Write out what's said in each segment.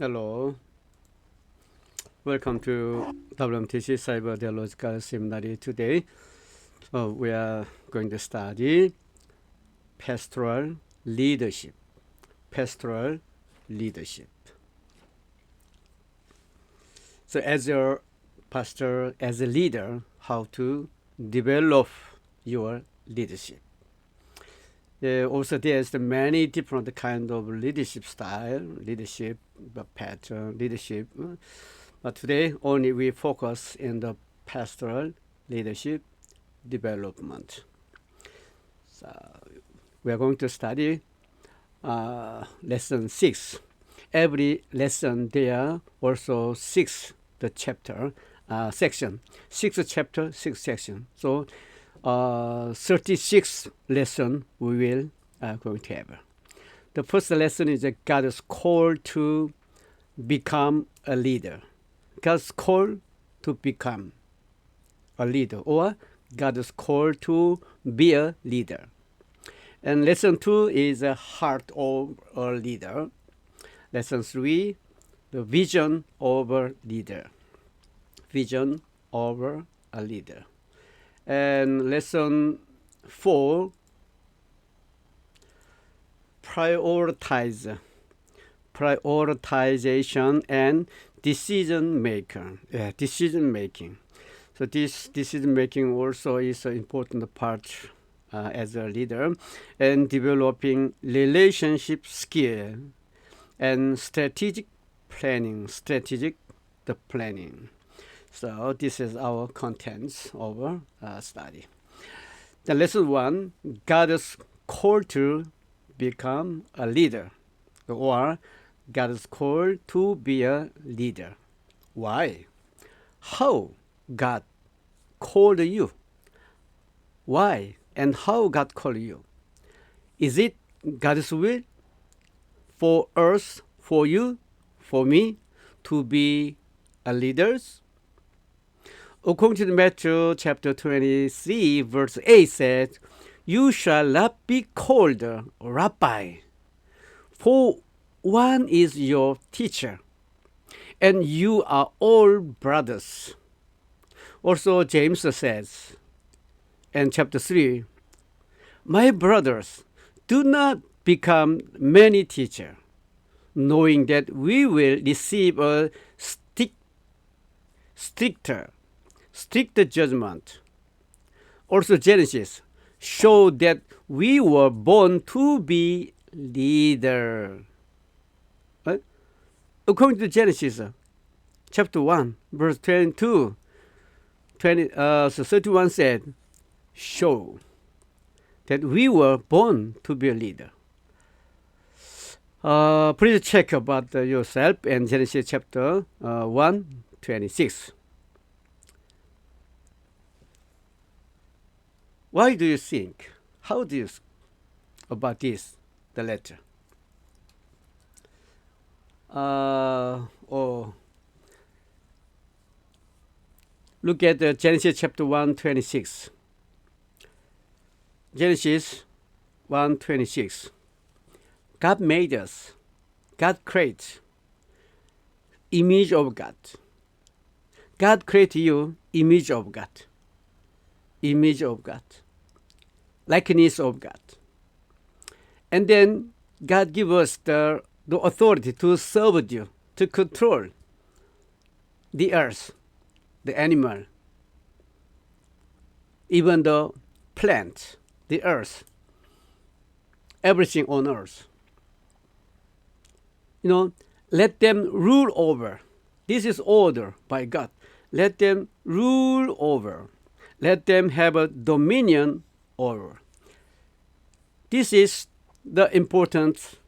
Hello, welcome to WMTC Cyber Theological Seminary. Today, we are going to study pastoral leadership. Pastoral leadership. So, as a pastor, as a leader, how to develop your leadership. Also, there's many different kind of leadership style, leadership pattern, leadership. But today, only we focus in the pastoral leadership development. So we are going to study lesson 6. Every lesson there also 6 the chapter section. 6 chapter, 6 section. So 36 lesson we will going to have. The first lesson is that God is called to become a leader. God's called to become a leader, or God is called to be a leader. And lesson 2 is the heart of a leader. Lesson 3, the vision of a leader. Vision of a leader. And lesson 4, prioritization and decision making. So this decision making also is an important part as a leader, and developing relationship skill and strategic planning. So this is our contents of our study. The lesson 1, God is called to become a leader, or God is called to be a leader. Why? How God called you? Why and how God called you? Is it God's will for us, for you, for me to be a leaders? According to Matthew chapter 23, verse 8 says, "You shall not be called Rabbi, for one is your teacher, and you are all brothers." Also, James says in chapter 3, "My brothers, do not become many teachers, knowing that we will receive a stricter judgment." Also, Genesis showed that we were born to be leaders. Right? According to Genesis chapter 1, verse 22, 31 said, "Show that we were born to be a leader." Please check about yourself in Genesis chapter 1, 26. Why do you think? How do you about this, the letter? Look at Genesis chapter 1, 26. Genesis 1, 26. God made us. God created image of God. God created you, image of God. Image of God. Likeness of God. And then God gives us the authority to serve you, to control the earth, the animal, even the plant, the earth, everything on earth. Let them rule over. This is order by God. Let them rule over. Let them have a dominion over. This is the important,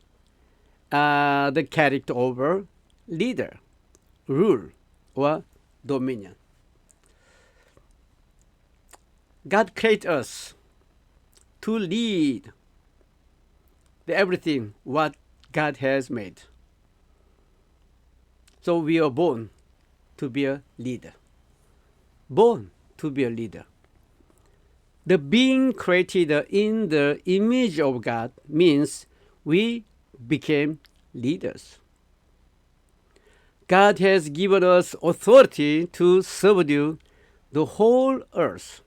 the character of leader, rule, or dominion. God created us to lead everything what God has made. So we are born to be a leader. Born to be a leader. The being created in the image of God means we became leaders. God has given us authority to subdue the whole earth.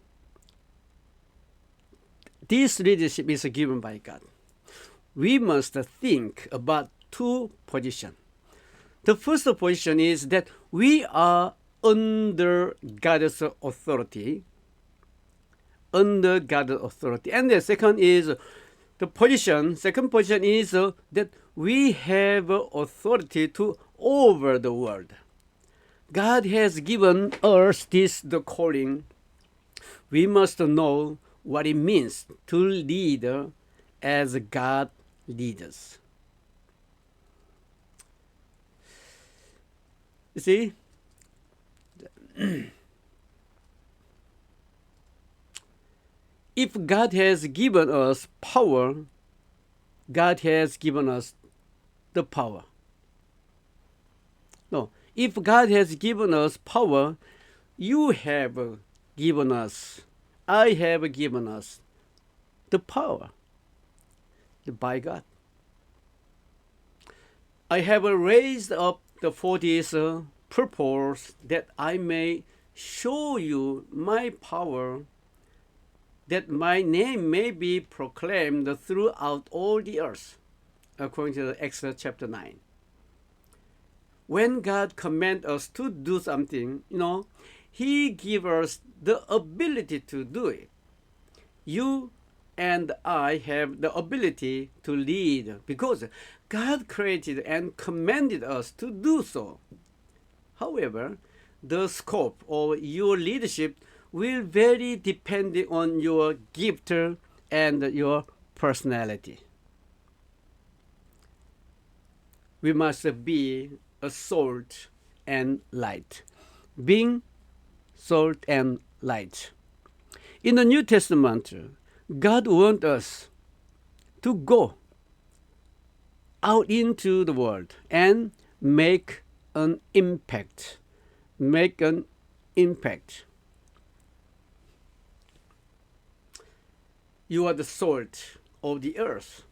This leadership is given by God. We must think about two positions. The first position is that we are under God's authority. Under God's authority. And the second is second position is that we have authority to over the world. God has given us the calling. We must know what it means to lead as God leads us. You see, if God has given us power, God has given us the power. No, if God has given us power, you have given us, I have given us the power by God. I have raised up for this purpose, that I may show you my power, that my name may be proclaimed throughout all the earth, according to Exodus chapter 9. When God commands us to do something, He gives us the ability to do it. You and I have the ability to lead because God created and commanded us to do so. However, the scope of your leadership will vary depending on your gift and your personality. We must be a salt and light. Being salt and light. In the New Testament, God wants us to go out into the world and make an impact. Make an impact. You are the salt of the earth.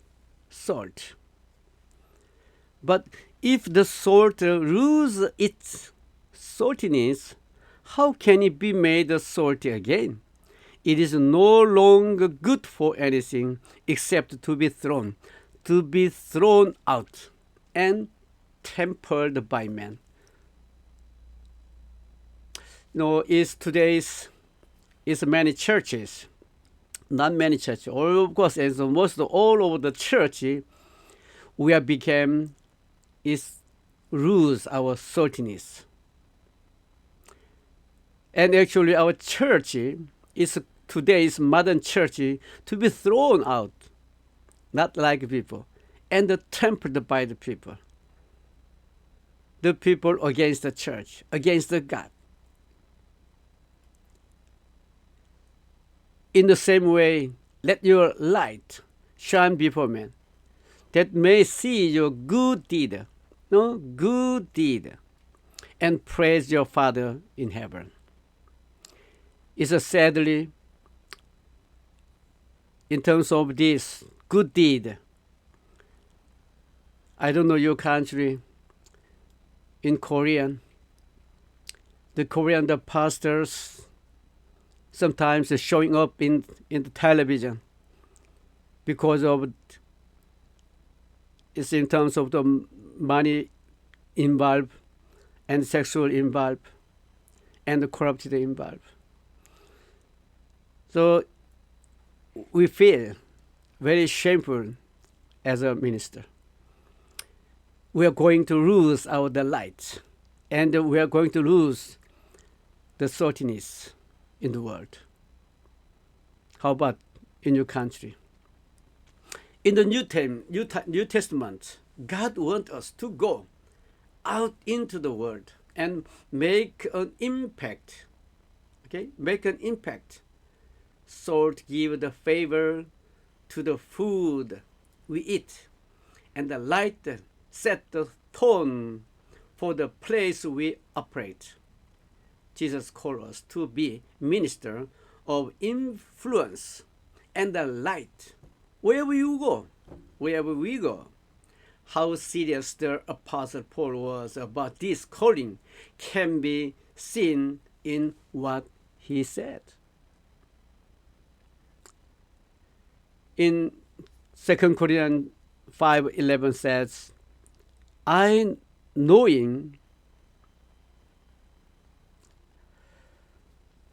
Salt. But if the salt loses its saltiness, how can it be made salty again? It is no longer good for anything except to be thrown out and tempered by men. Is many churches, not many churches, all of course, and so most all over the church, we have become lose our saltiness. And actually, our church is today's modern church to be thrown out, not like people, and tempered by the people. The people against the church, against the God. In the same way, let your light shine before men, that may see your good deed, and praise your Father in heaven. It's sadly, in terms of this good deed, I don't know your country, in Korean, the Korean pastors sometimes showing up in the television because of it's in terms of the money involved and sexual involved and the corrupted involved. So we feel very shameful as a minister. We are going to lose our delight, and we are going to lose the saltiness in the world. How about in your country? In the New Testament, God wants us to go out into the world and make an impact. Okay, make an impact. Salt give the flavor to the food we eat, and the light set the tone for the place we operate. Jesus called us to be minister of influence and the light wherever we go. how serious the Apostle Paul was about this calling can be seen in what he said. In 2 Corinthians 5:11 says, I knowing,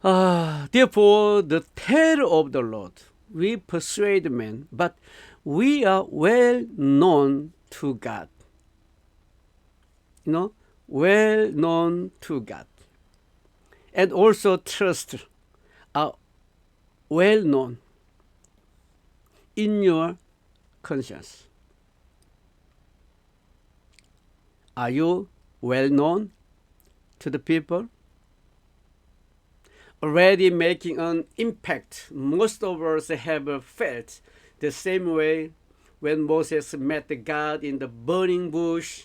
therefore the terror of the Lord, we persuade men, but we are well known to God. Well known to God. And also trust are well known in your conscience. Are you well known to the people? Already making an impact. Most of us have felt the same way when Moses met God in the burning bush.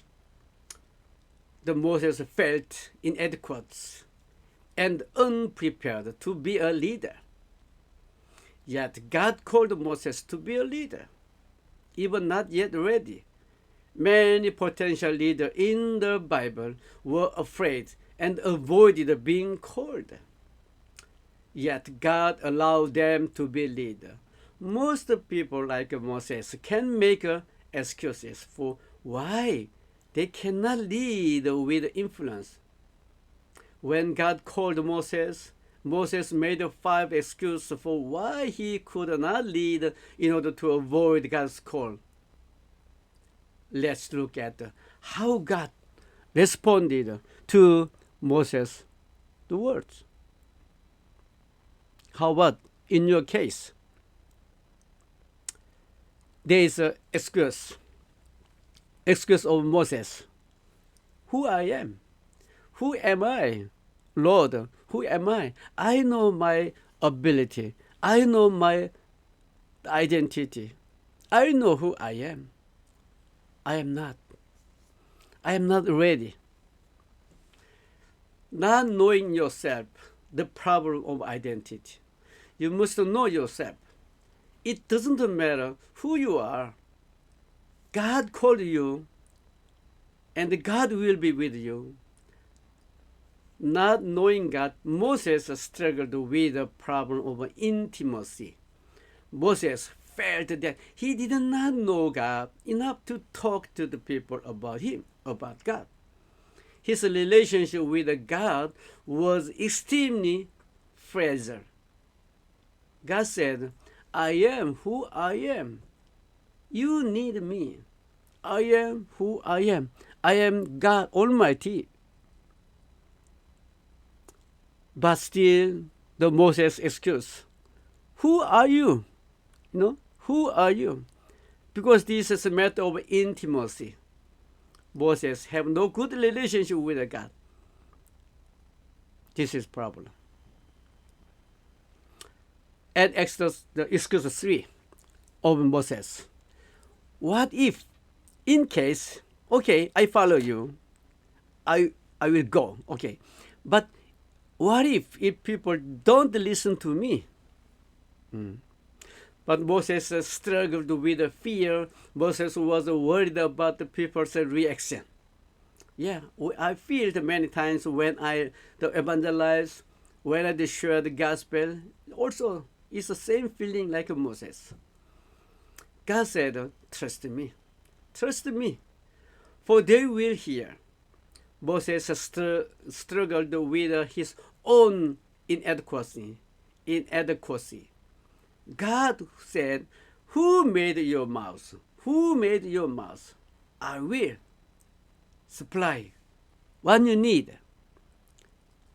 The Moses felt inadequate and unprepared to be a leader. Yet God called Moses to be a leader, even not yet ready. Many potential leaders in the Bible were afraid and avoided being called. Yet God allowed them to be leaders. Most people like Moses can make excuses for why they cannot lead with influence. When God called Moses, Moses made 5 excuses for why he could not lead in order to avoid God's call. Let's look at how God responded to Moses' the words. How about in your case? There is an excuse of Moses. Who I am? Who am I? Lord, who am I? I know my ability. I know my identity. I know who I am. I am not. I am not ready. Not knowing yourself, the problem of identity. You must know yourself. It doesn't matter who you are. God called you, and God will be with you. Not knowing God, Moses struggled with the problem of intimacy. Moses felt that he did not know God enough to talk to the people about him, about God. His relationship with God was extremely fragile. God said, I am who I am. You need me. I am who I am. I am God Almighty. But still, the Moses excuse. Who are you? Who are you? Because this is a matter of intimacy. Moses have no good relationship with God. This is problem. At Exodus, the excuse 3 of Moses. What if, in case, okay, I follow you, I will go, okay. But what if people don't listen to me? But Moses struggled with fear. Moses was worried about the people's reaction. Yeah, I feel it many times when I evangelize, when I share the gospel. Also, it's the same feeling like Moses. God said, trust me. Trust me, for they will hear. Moses struggled with his own inadequacy. God said, who made your mouth? Who made your mouth? I will supply what you need.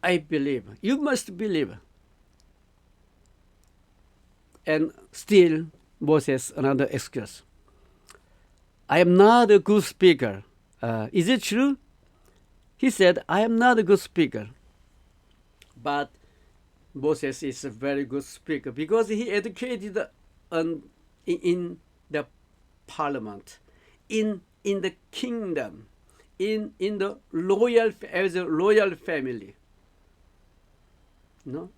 I believe. You must believe. And still, Moses, another excuse. I am not a good speaker. Is it true? He said, I am not a good speaker. But Moses is a very good speaker because he educated in the parliament, in the kingdom, in the as a royal family.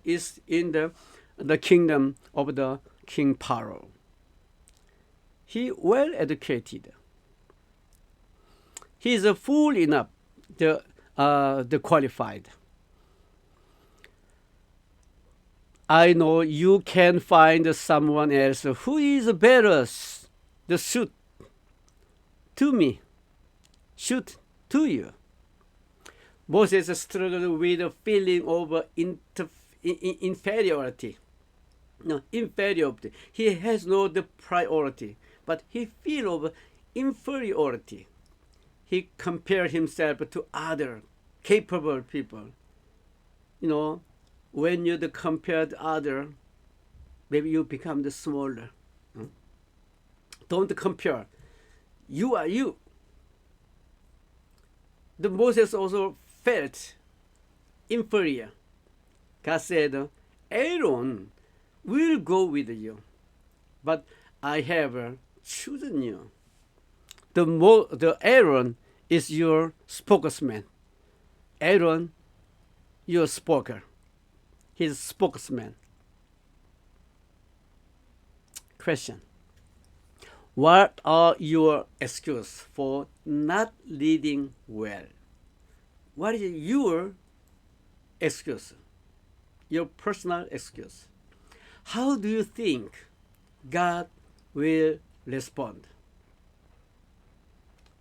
Is in the kingdom of the King Pastoral. He well educated. He is full enough, the qualified. I know you can find someone else who is better the suit to me, suit to you. Moses struggled with a feeling of inferiority. No, inferiority. He has no the priority, but he feel of inferiority. He compared himself to other capable people. You know, when you compare to other, maybe you become the smaller. Don't compare. You are you. The Moses also felt inferior. God said, Aaron will go with you, but I have chosen you. The Aaron is your spokesman. Aaron, your spoker. His spokesman. Question. What are your excuses for not leading well? What is your excuse? Your personal excuse? How do you think God will respond?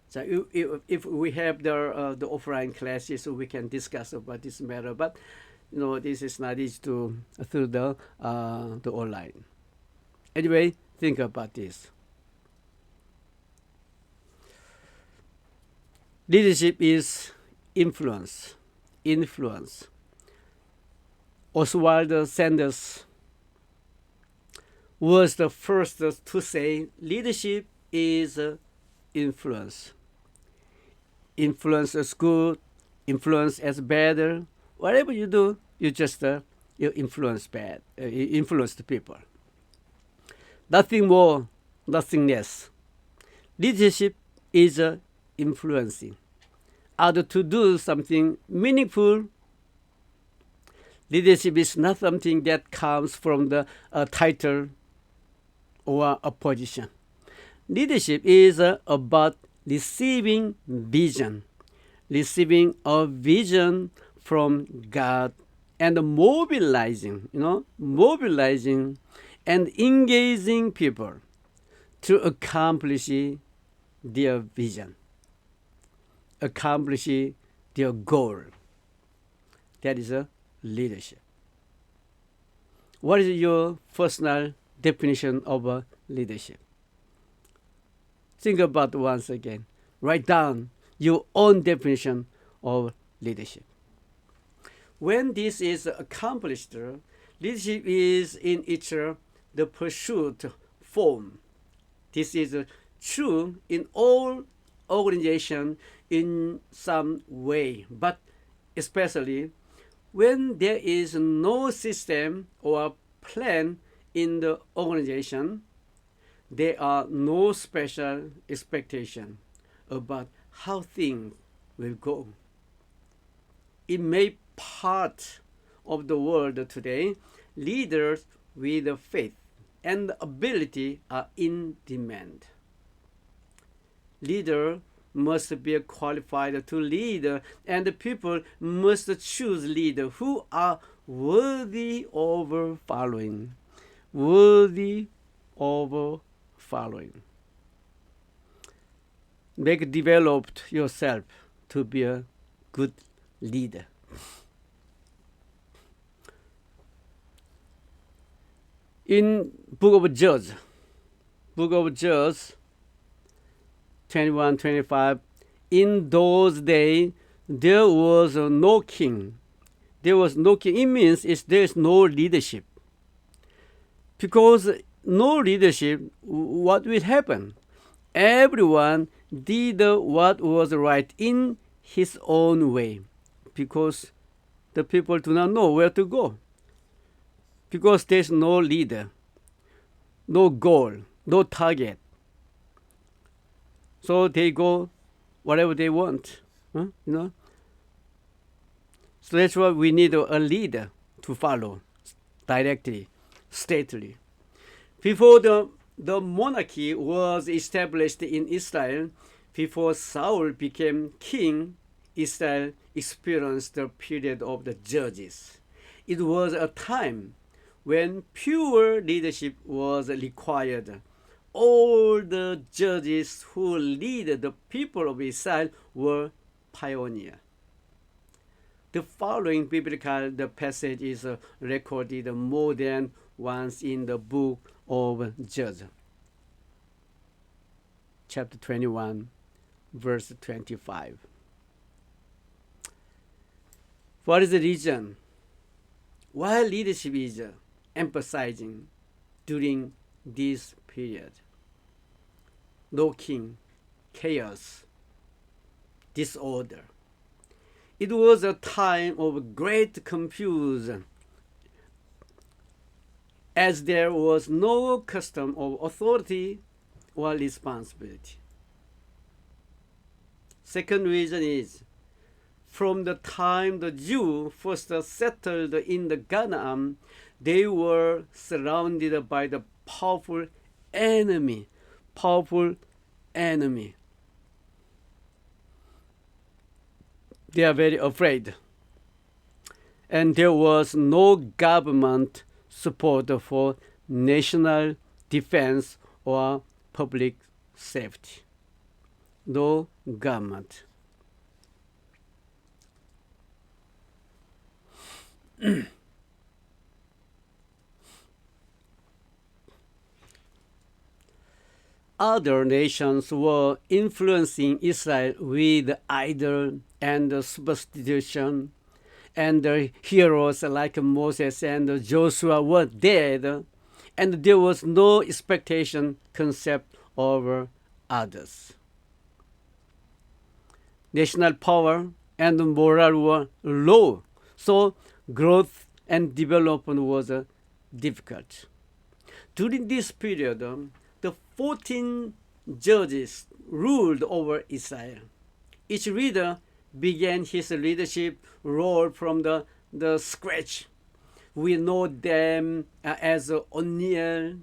So if we have the offline classes, so we can discuss about this matter. But this is not easy to through the online. Anyway, think about this. Leadership is influence. Influence. Oswald Sanders was the first to say leadership is influence. Influence is good, influence is better. Whatever you do, you just you influence influence the people. Nothing more, nothing less. Leadership is influencing others to do something meaningful. Leadership is not something that comes from the title or a position. Leadership is about receiving vision, receiving a vision from God and mobilizing and engaging people to accomplish their vision, accomplish their goal. That is a leadership. What is your personal definition of a leadership? Think about it once again. Write down your own definition of leadership. When this is accomplished, leadership is in its the pursuit form. This is true in all organizations in some way, but especially when there is no system or plan in the organization, there are no special expectation about how things will go. In many parts of the world today, leaders with faith and ability are in demand. Leaders must be qualified to lead, and the people must choose leaders who are worthy of following. Worthy of following. Develop yourself to be a good leader. In Book of Judges 21-25, in those days there was no king. There was no king. It means there is no leadership. Because no leadership, what will happen? Everyone did what was right in his own way, because the people do not know where to go. Because there's no leader, no goal, no target. So they go whatever they want. So that's why we need a leader to follow directly, stately. Before the monarchy was established in Israel, Before Saul became king, Israel experienced the period of the judges. It was a time when pure leadership was required. All the judges who lead the people of Israel were pioneers. The following biblical passage is recorded more than once in the book of Judges, chapter 21, verse 25. What is the reason why leadership is emphasizing during this period? No king, chaos, disorder. It was a time of great confusion, as there was no custom of authority or responsibility. Second reason is, from the time the Jews first settled in the Canaan, they were surrounded by the powerful enemy. They are very afraid. And there was no government support for national defense or public safety. No government. Other nations were influencing Israel with idol and superstition, and the heroes like Moses and Joshua were dead, and there was no expectation concept over others. National power and morale were low, so growth and development was difficult. During this period, the 14 judges ruled over Israel. Each leader began his leadership role from the scratch. We know them as Oniel,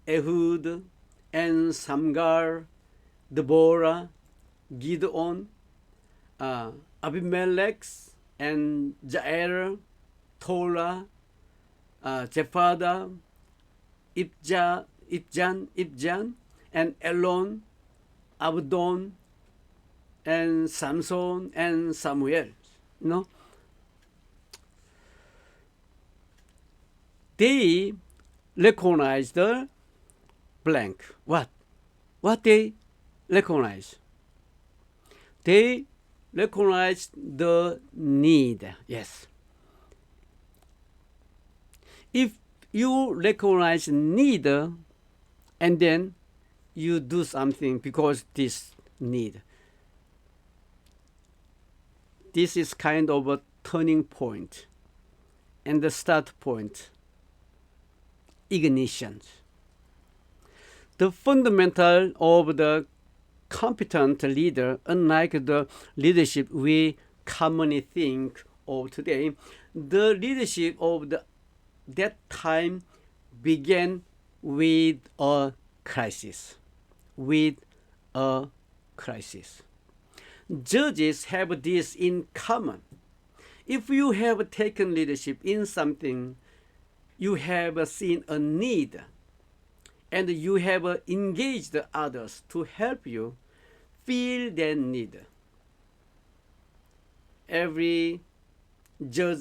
Ehud, and Samgar, Deborah, Gideon, Abimelech, and Jair, Tola, Jephthah, Ibjan, and Elon, Abdon, and Samson, and Samuel. They recognized the blank. What they recognize? They recognize the need. Yes. If you recognize need and then you do something because this need, this is kind of a turning point and the start point, ignition. The fundamental of the competent leader, unlike the leadership we commonly think of today, the leadership of that time began with a crisis. Judges have this in common. If you have taken leadership in something, you have seen a need and you have engaged others to help you fill that need. Every judge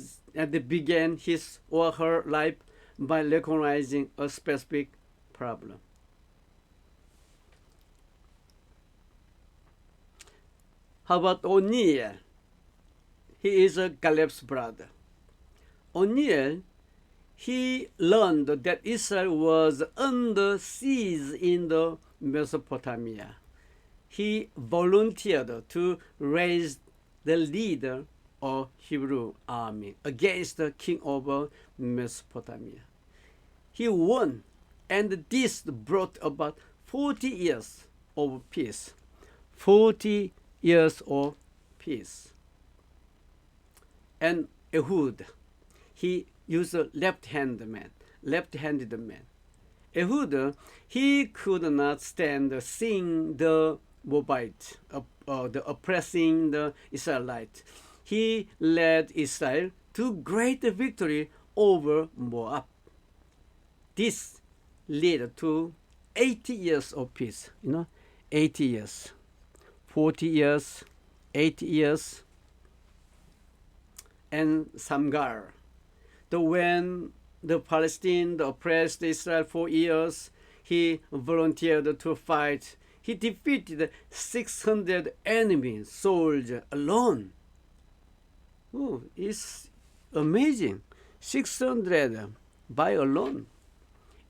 began his or her life by recognizing a specific problem. How about O'Neill? He is Caleb's brother. O'Neill, he learned that Israel was under siege in the Mesopotamia. He volunteered to raise the leader of Hebrew army against the king of Mesopotamia. He won, and this brought about 40 years of peace. 40 years of peace. And Ehud, he used a left-handed man. Ehud, he could not stand seeing the Moabite, the oppressing the Israelites. He led Israel to great victory over Moab. This led to 80 years of peace. 80 years, 40 years, 80 years, and Samgar. When the Palestinians oppressed Israel for years, he volunteered to fight. He defeated 600 enemy soldiers alone. Oh, it's amazing. 600 by alone,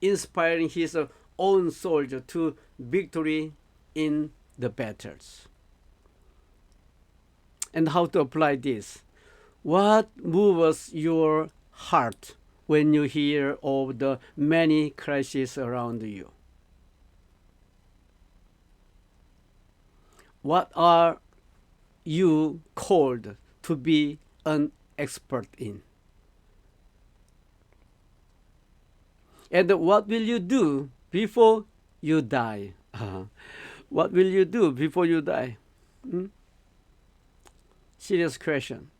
inspiring his own soldier to victory in the battles. And how to apply this? What moves your heart when you hear of the many crises around you? What are you called to be an expert in? And what will you do before you die? What will you do before you die? Serious question.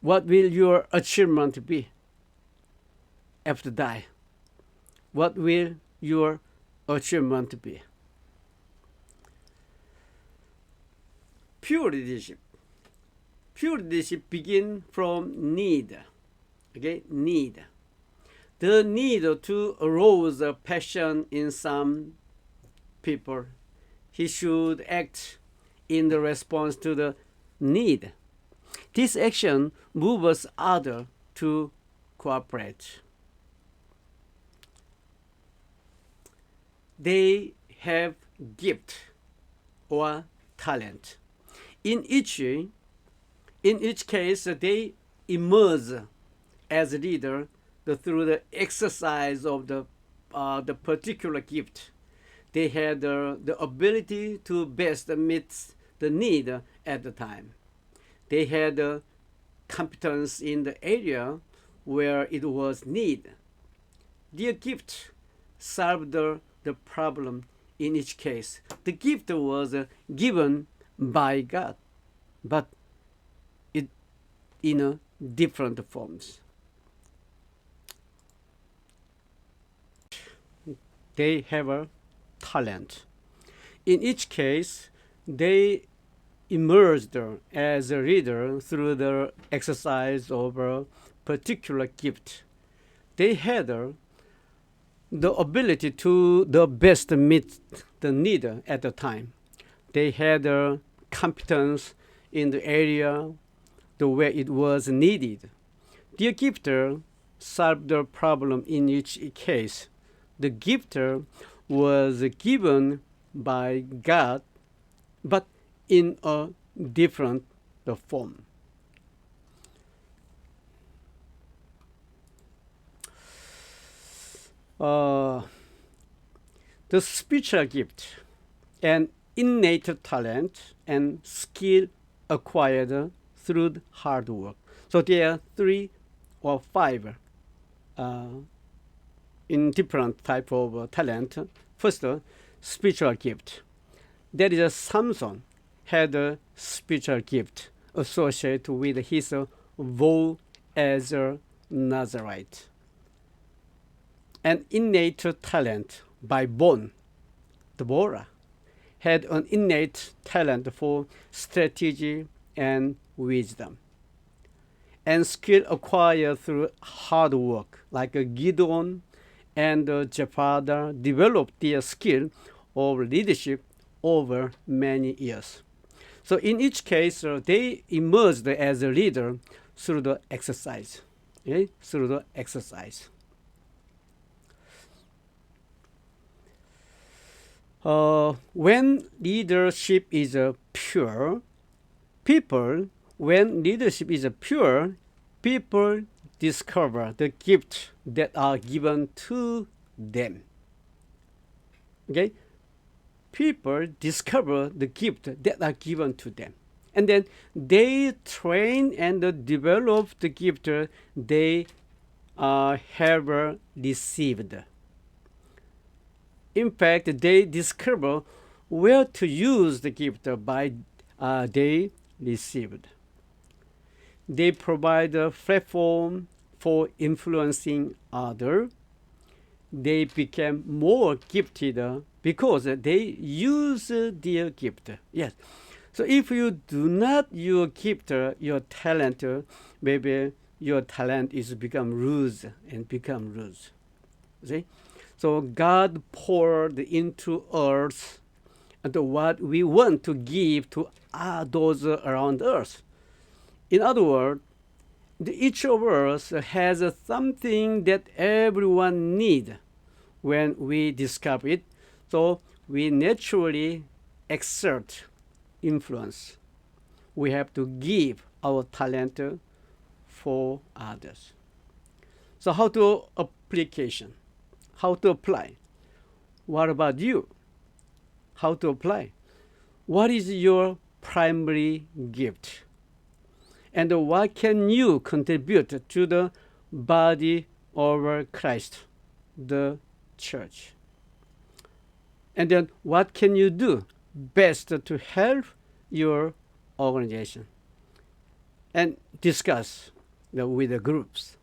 What will your achievement be after die? What will your achievement be? Pure leadership. Pure leadership begins from need. Okay, need. The need to arouse a passion in some people. He should act in the response to the need. This action moves others to cooperate. They have gift or talent. In each case, they emerge as a leader through the exercise of the particular gift. They had the ability to best meet the need at the time. They had competence in the area where it was needed. Their gift solved the problem in each case. The gift was given by God, but it in different forms. They have a talent. In each case, they emerged as a leader through the exercise of a particular gift. They had the ability to the best meet the need at the time. They had competence in the area where it was needed. The gifter solved the problem in each case. The gifter was given by God, but in a different form. The spiritual gift and innate talent and skill acquired through hard work. So there are 3 or 5 in different type of talent. First, spiritual gift. That is Samson had a spiritual gift associated with his vow as a Nazarite. An innate talent by born, Deborah had an innate talent for strategy and wisdom. And skill acquired through hard work, like Gideon and Jephthah developed their skill of leadership over many years. So in each case, they emerged as a leader through the exercise. Okay? Through the exercise. When leadership is pure, when leadership is pure, people discover the gifts that are given to them. Okay? People discover the gifts that are given to them. And then they train and develop the gift they have received. In fact, they discover where to use the gift by they received. They provide a platform for influencing others. They became more gifted because they use their gift. Yes. So if you do not use gift, your talent, maybe your talent is become loose and become loose. See? So God poured into us and what we want to give to those around us. In other words, each of us has something that everyone needs when we discover it. So we naturally exert influence. We have to give our talent for others. So how to application? How to apply? What about you? How to apply? What is your primary gift? And what can you contribute to the body of Christ, the church? And then what can you do best to help your organization? And discuss with the groups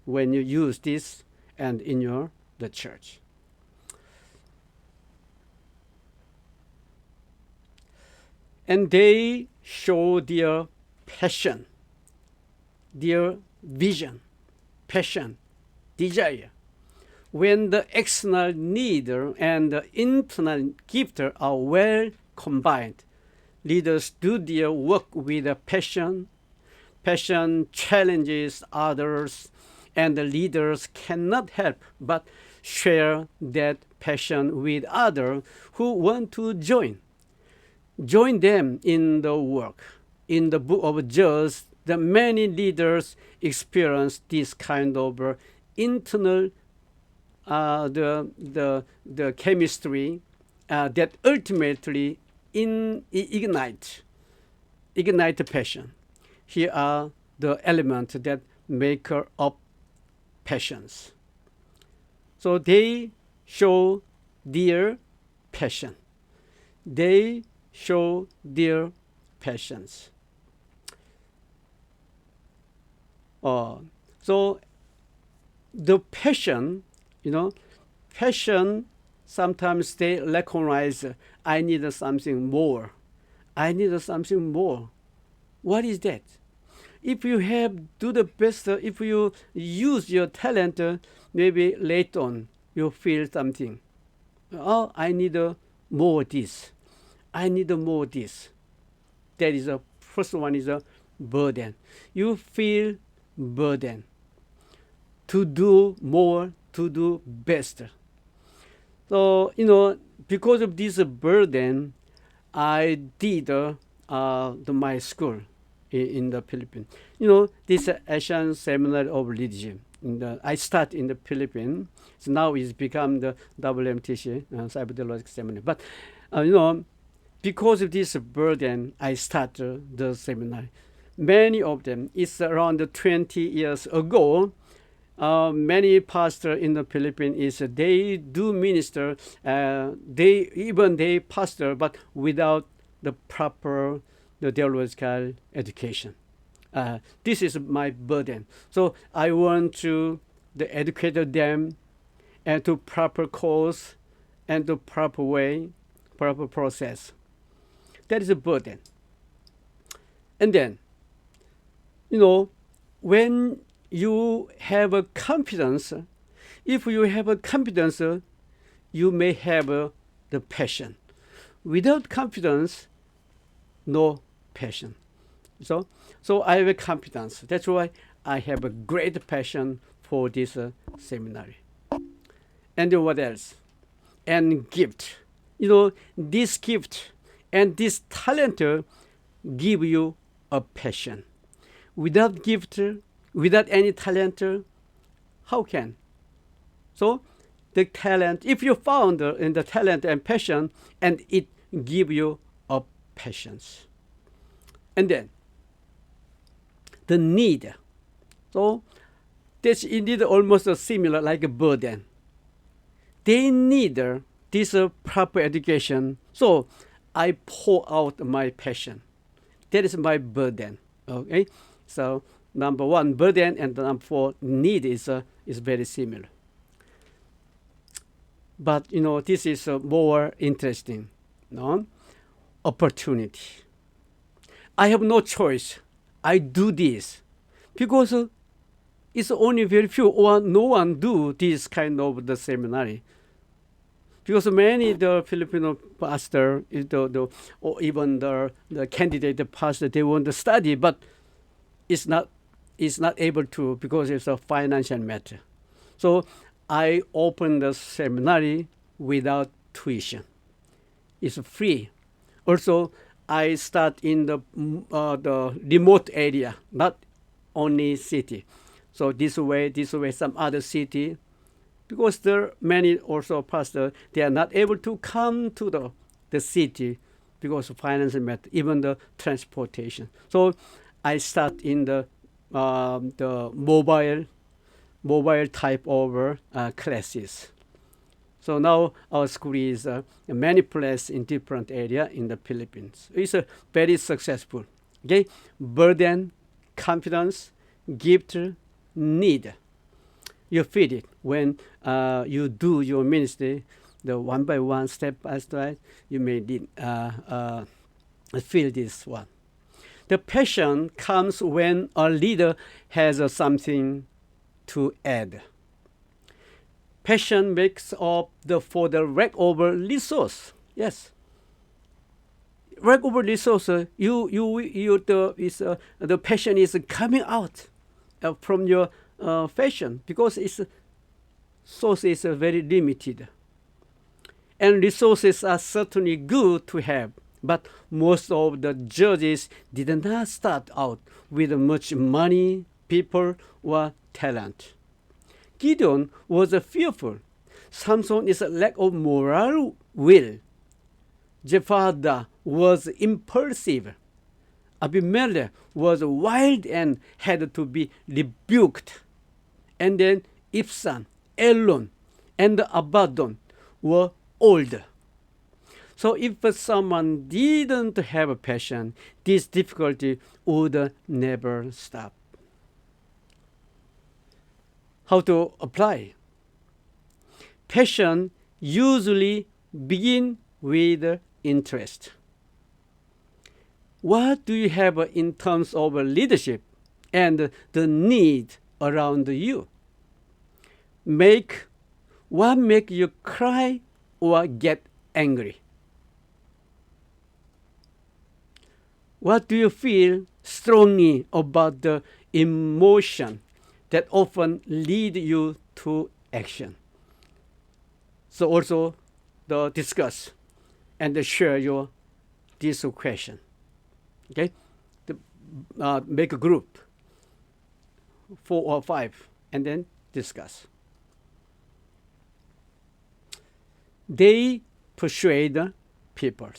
when you use this and in the church. And they show their passion, their vision, passion, desire. When the external need and the internal gift are well combined, leaders do their work with a passion. Passion challenges others, and the leaders cannot help but share that passion with others who want to join. Join them in the work. In the book of Judges, the many leaders experience this kind of internal the chemistry that ultimately ignite passion. Here are the elements that make up passions. So they show their passion. They show their passions. So the passion, passion, sometimes they recognize, I need something more. I need something more. What is that? If you do the best, if you use your talent, maybe later on you feel something. Oh, I need more this. I need more this. That is the first one is a burden. You feel burden to do more, to do best. So, because of this burden, I did my school in the Philippines. This Asian Seminar of Leadership. I start in the Philippines. So now it's become the WMTC, Cyber Seminar. But, because of this burden, I started the seminar. Many of them, it's around 20 years ago. Many pastors in the Philippines they do minister. They pastor, but without the proper theological education. This is my burden. So I want to educate them and to proper course and the proper way, proper process. That is a burden. And then, when you have a confidence, if you have a confidence, you may have the passion. Without confidence, no passion. So I have a confidence. That's why I have a great passion for this seminary. And what else? And gift. This gift and this talent give you a passion. Without gift, without any talent, how can? So the talent, if you found in the talent and passion, and it give you a passions. And then the need. So that's indeed almost similar like a burden. They need this proper education. So I pour out my passion. That is my burden. Okay, so number one, burden, and number four, need is very similar. But this is more interesting. No, opportunity. I have no choice. I do this because it's only very few or no one do this kind of the seminary. Because many the Filipino pastor, or even the candidate pastor, they want to study, but it's not able to because it's a financial matter. So I opened the seminary without tuition. It's free. Also, I start in the remote area, not only city. So this way, some other city, because there are many also pastors, they are not able to come to the city because of financial matter, even the transportation. So I start in the mobile type of classes. So now our school is many places in different area in the Philippines. It's very successful. Okay, burden, confidence, gift, need. You feed it when you do your ministry, the one by one, step by step. You may feel this one. The passion comes when a leader has something to add. Passion makes up for the leftover resource. Yes, leftover resource. The passion is coming out from your passion because its source is very limited, and resources are certainly good to have. But most of the judges did not start out with much money, people, or talent. Gideon was fearful. Samson is a lack of moral will. Jephthah was impulsive. Abimelech was wild and had to be rebuked. And then Ibzan, Elon, and Abaddon were old. So if someone didn't have a passion, this difficulty would never stop. How to apply? Passion usually begins with interest. What do you have in terms of leadership and the need around you? What make you cry or get angry? What do you feel strongly about the emotion that often lead you to action? So also discuss and share this question. Okay, make a group, 4 or 5, and then discuss. They persuade people.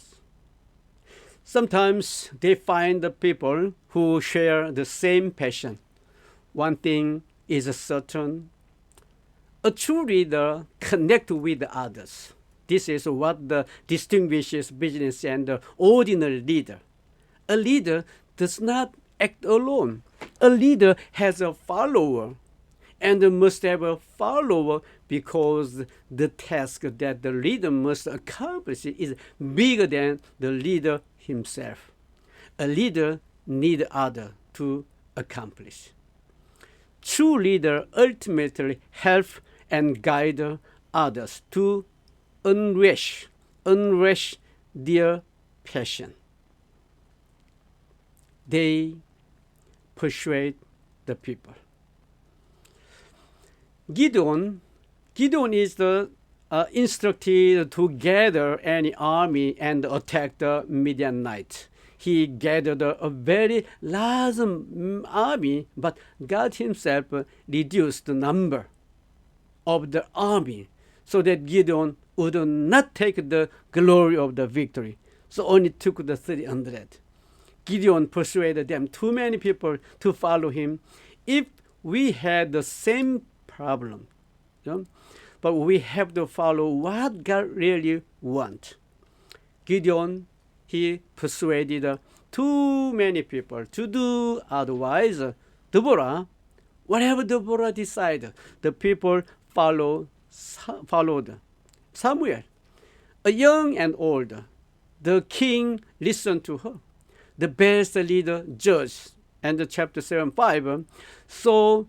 Sometimes they find the people who share the same passion. One thing is certain: a true leader connects with others. This is what distinguishes business and the ordinary leader. A leader does not act alone. A leader has a follower, and must have a follower because the task that the leader must accomplish is bigger than the leader himself. A leader needs others to accomplish. True leader ultimately help and guide others to unleash their passion. They persuade the people. Gideon is instructed to gather any army and attack the Midianites. He gathered a very large army, but God himself reduced the number of the army so that Gideon would not take the glory of the victory. So only took the 300. Gideon persuaded them, too many people to follow him. If we had the same problem, but we have to follow what God really wants. Gideon, he persuaded too many people to do otherwise. Deborah, whatever Deborah decided, the people followed Samuel. A young and old, the king listened to her. The best leader judged. And chapter 7, 5. So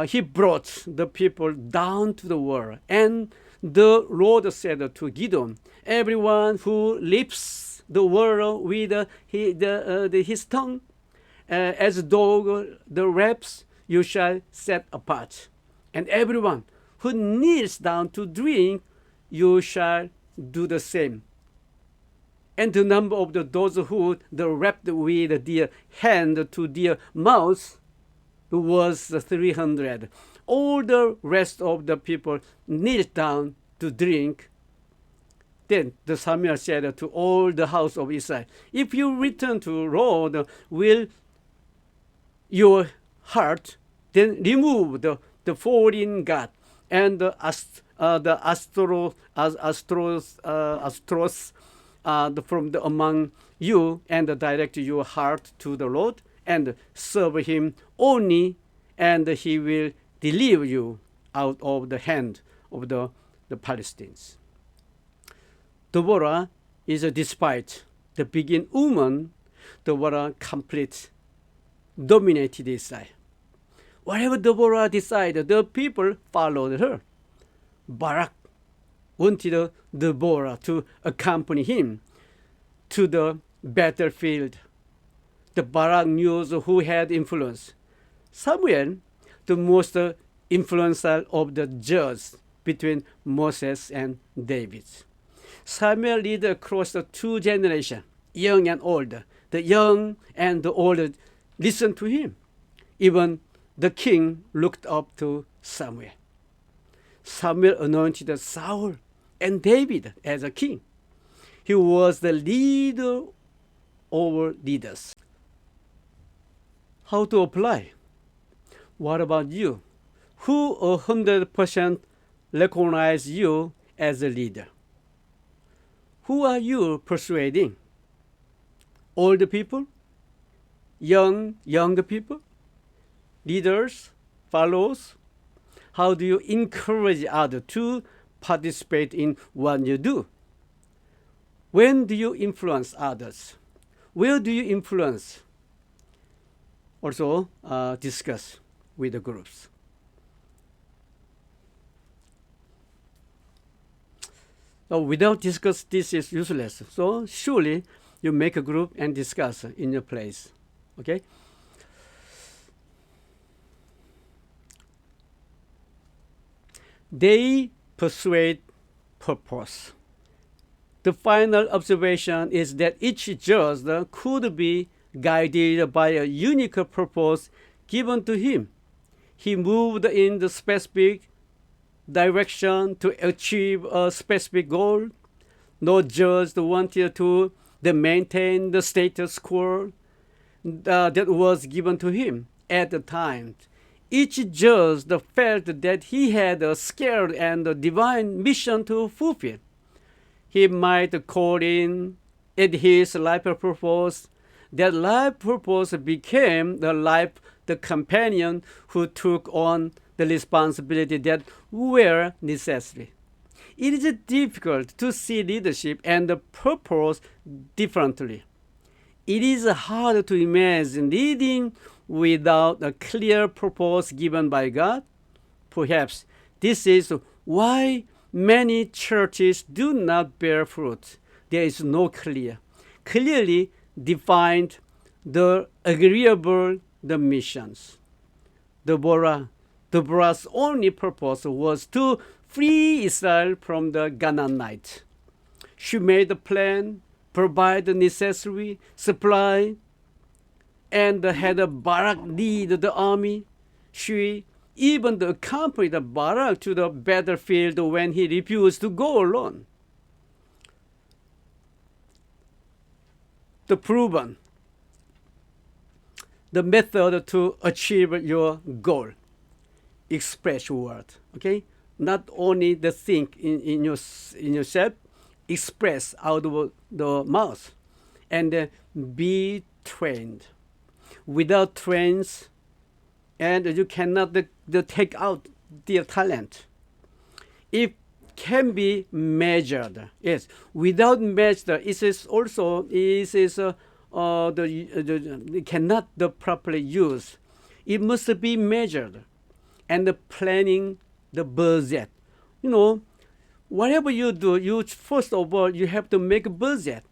he brought the people down to the wall. And the Lord said to Gideon, everyone who lifts the wall with his tongue, as dog the raps, you shall set apart. And everyone who kneels down to drink, you shall do the same. And the number of those who wrapped with their hand to their mouth was 300. All the rest of the people knelt down to drink. Then the Samuel said to all the house of Israel, if you return to Lord, will your heart then remove the foreign god and the astros from among you, and direct your heart to the Lord and serve him only, and he will deliver you out of the hand of the Palestinians. Deborah is despite the begin woman, Deborah complete dominated Israel. Whatever Deborah decided, the people followed her. Barak wanted Deborah to accompany him to the battlefield. The Barak knew who had influence. Samuel, the most influential of the judges between Moses and David. Samuel led across the two generations, young and old. The young and the old listened to him. Even the king looked up to Samuel. Samuel anointed Saul and David as a king. He was the leader over leaders. How to apply? What about you? Who 100% recognize you as a leader? Who are you persuading? Old people? Younger people? Leaders? Followers? How do you encourage others to participate in what you do? When do you influence others? Where do you influence? Also discuss with the groups. So without discuss, this is useless. So surely you make a group and discuss in your place. Okay? They persuade purpose. The final observation is that each judge could be guided by a unique purpose given to him. He moved in the specific direction to achieve a specific goal. No judge wanted to maintain the status quo that was given to him at the time. Each judge felt that he had a scared and divine mission to fulfill. He might call in at his life purpose. That life purpose became the companion who took on the responsibility that were necessary. It is difficult to see leadership and the purpose differently. It is hard to imagine leading without a clear purpose given by God. Perhaps this is why many churches do not bear fruit. There is no clearly defined the agreeable the missions. Deborah's only purpose was to free Israel from the Canaanites. She made a plan, provide the necessary supply, and had Barak lead the army. She even accompanied Barak to the battlefield when he refused to go alone. The method to achieve your goal. Express your word. Okay? not only the think in yourself, express out of the mouth, and be trained. Without trains, and you cannot take out their talent. It can be measured. Yes, without measure, it is also cannot properly use. It must be measured, and the planning the budget. You know, whatever you do, you first of all you have to make a budget.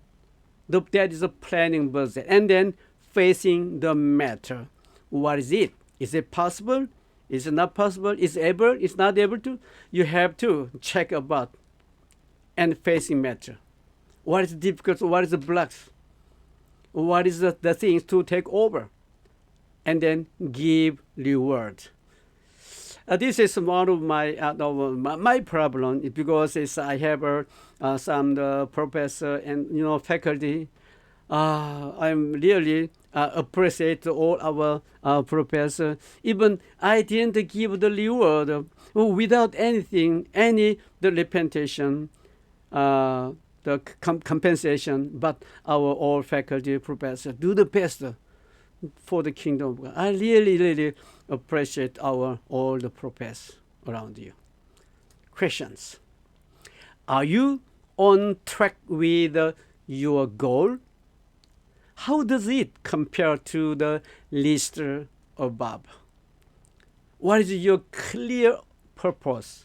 That is a planning budget, and then facing the matter. What is it? Is it possible? Is it not possible? Is it able? Is not able to? You have to check about and facing matter. What is difficult? What is the blocks? What is the things to take over? And then give reward. This is one of my problem because I have some professor and faculty. I'm really appreciate all our professor. Even I didn't give the reward without anything, any the representation, the compensation. But our all faculty professor do the best for the kingdom of God. I really appreciate all the professors around you. Questions: are you on track with your goal? How does it compare to the list above? What is your clear purpose?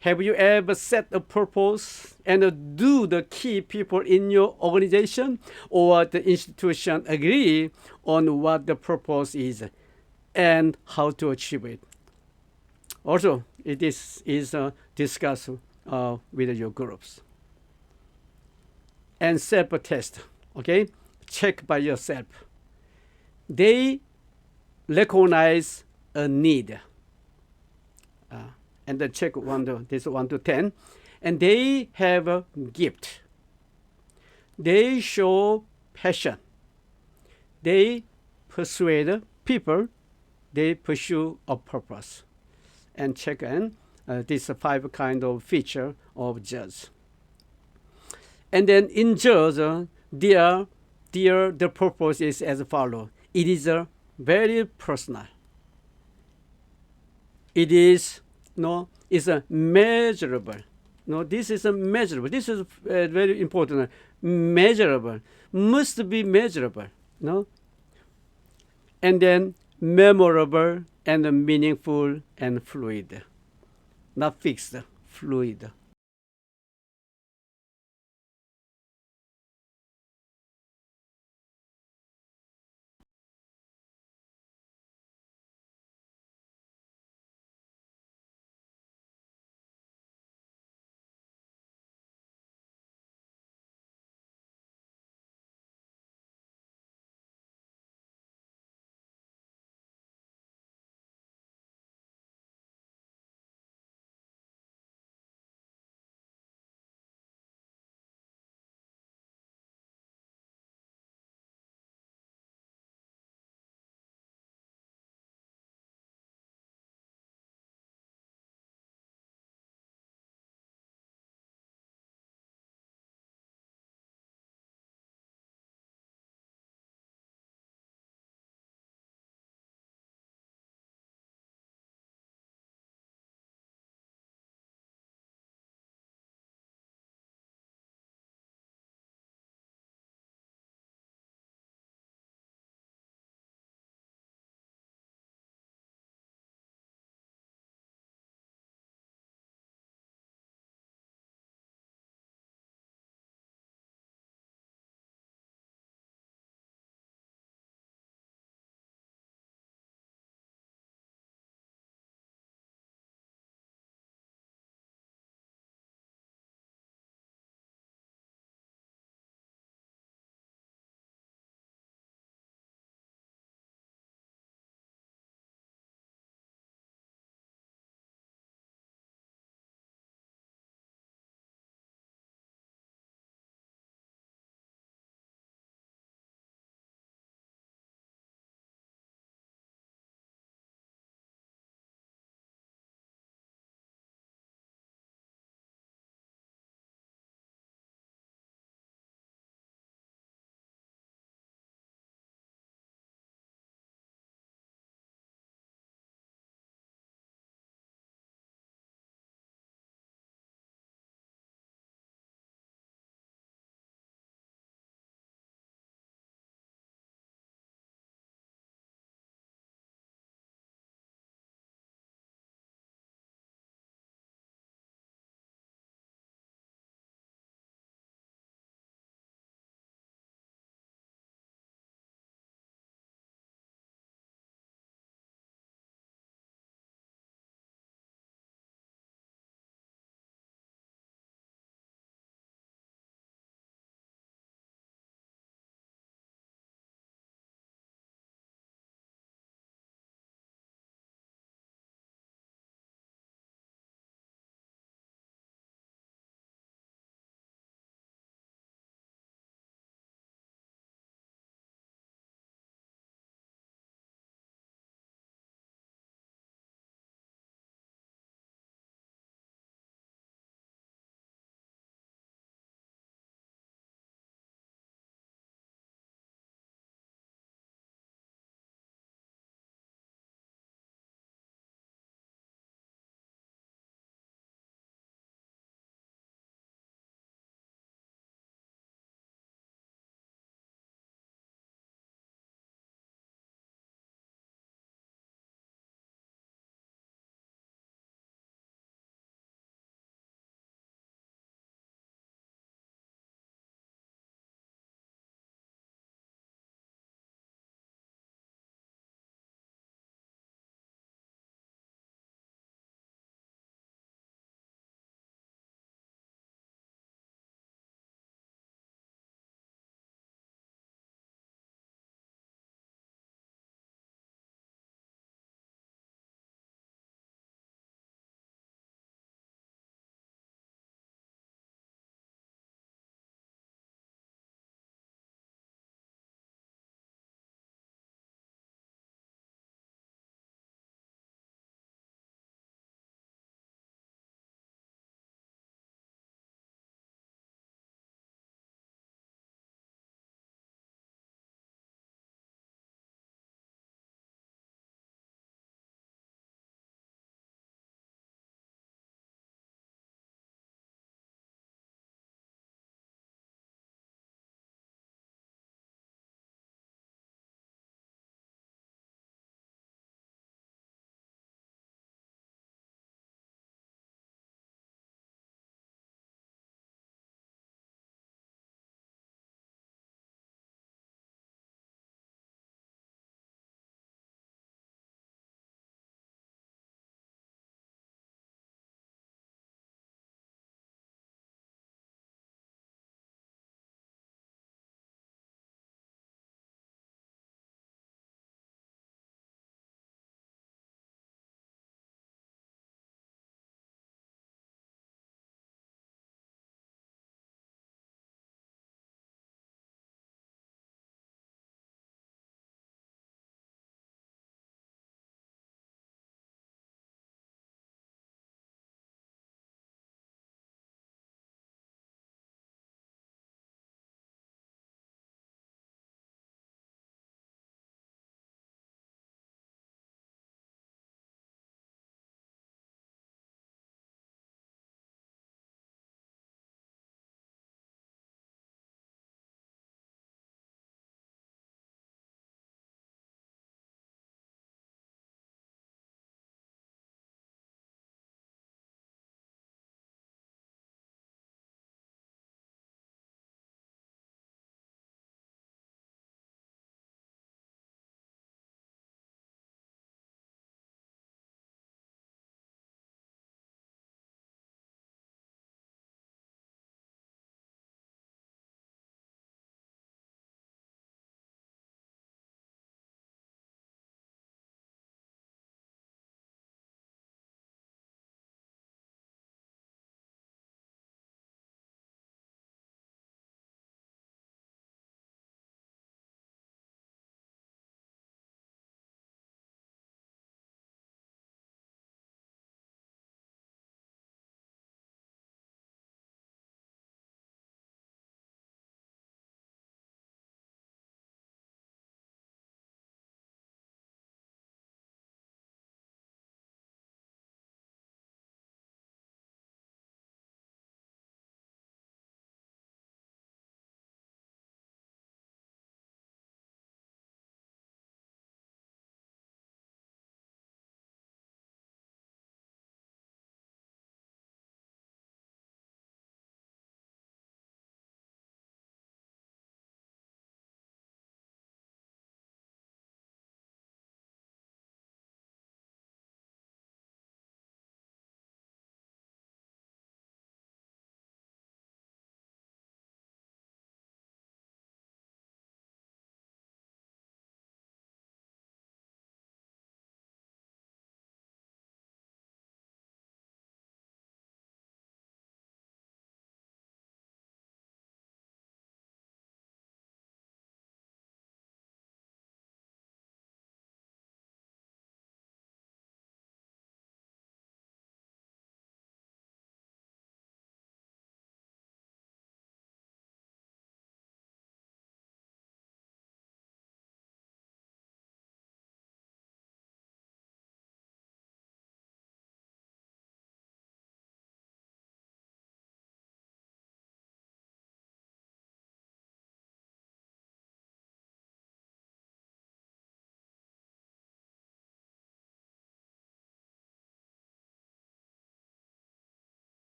Have you ever set a purpose and do the key people in your organization or the institution agree on what the purpose is and how to achieve it? Also, it is discussed with your groups. And self-test, okay? Check by yourself. They recognize a need. And then check 1 to 10. And they have a gift. They show passion. They persuade people. They pursue a purpose. And check in these 5 kind of feature of judge. And then in judge, the purpose is as follows. It is very personal. It is is a measurable. This is a measurable. This is very important. Measurable must be measurable. And then memorable and meaningful and fluid, not fixed, fluid.